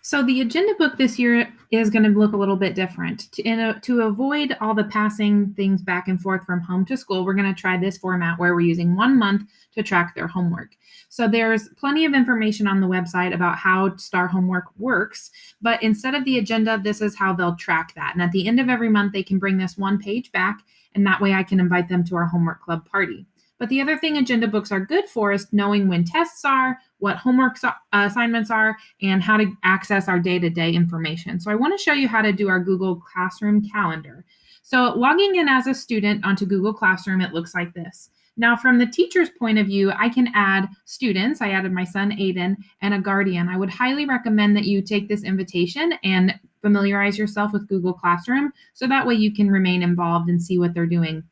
So the agenda book this year is going to look a little bit different. To avoid all the passing things back and forth from home to school, we're going to try this format where we're using 1 month to track their homework. So there's plenty of information on the website about how STAR homework works, but instead of the agenda, this is how they'll track that. And at the end of every month, they can bring this one page back, and that way I can invite them to our homework club party. But the other thing agenda books are good for is knowing when tests are, what homework assignments are, and how to access our day-to-day information. So I want to show you how to do our Google Classroom calendar. So logging in as a student onto Google Classroom, it looks like this. Now, from the teacher's point of view, I can add students. I added my son, Aiden, and a guardian. I would highly recommend that you take this invitation and familiarize yourself with Google Classroom so that way you can remain involved and see what they're doing.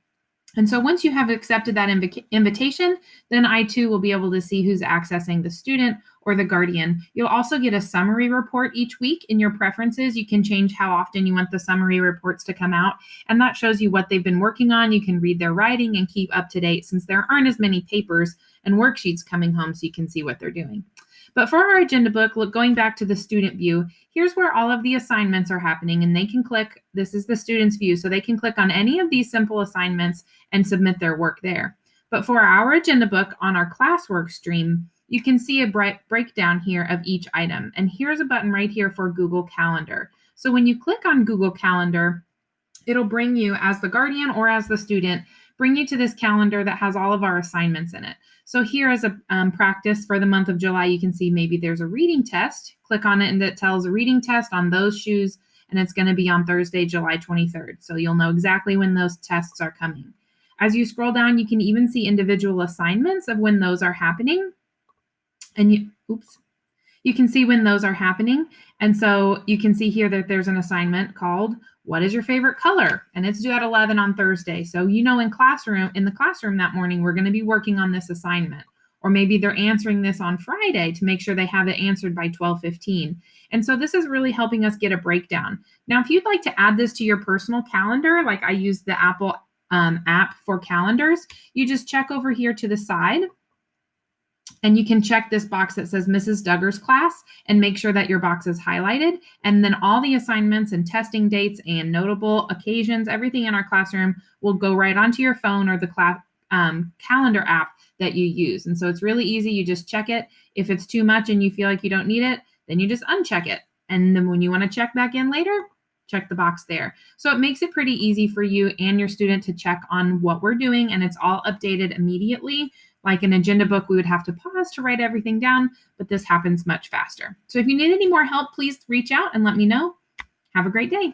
And so once you have accepted that invitation, then I too will be able to see who's accessing the student or the guardian. You'll also get a summary report each week. In your preferences, you can change how often you want the summary reports to come out. And that shows you what they've been working on. You can read their writing and keep up to date since there aren't as many papers and worksheets coming home so you can see what they're doing. But for our agenda book, look, going back to the student view, here's where all of the assignments are happening, and they can click, this is the student's view, so they can click on any of these simple assignments and submit their work there. But for our agenda book on our classwork stream, you can see a breakdown here of each item. And here's a button right here for Google Calendar. So when you click on Google Calendar, it'll bring you as the guardian or as the student, bring you to this calendar that has all of our assignments in it. So here is a practice for the month of July. You can see maybe there's a reading test. Click on it and it tells a reading test on those shoes, and it's going to be on Thursday, July 23rd. So you'll know exactly when those tests are coming. As you scroll down, you can even see individual assignments of when those are happening. And you can see when those are happening. And so you can see here that there's an assignment called "What is your favorite color?" and it's due at 11 on Thursday. So in the classroom that morning, we're going to be working on this assignment. Or maybe they're answering this on Friday to make sure they have it answered by 12:15. And so this is really helping us get a breakdown. Now, if you'd like to add this to your personal calendar, like I use the Apple app for calendars, you just check over here to the side. And you can check this box that says Mrs. Duggar's class and make sure that your box is highlighted. And then all the assignments and testing dates and notable occasions, everything in our classroom will go right onto your phone or the calendar app that you use. And so it's really easy. You just check it. If it's too much and you feel like you don't need it, then you just uncheck it. And then when you want to check back in later, check the box there. So it makes it pretty easy for you and your student to check on what we're doing, and it's all updated immediately. Like an agenda book, we would have to pause to write everything down, but this happens much faster. So if you need any more help, please reach out and let me know. Have a great day.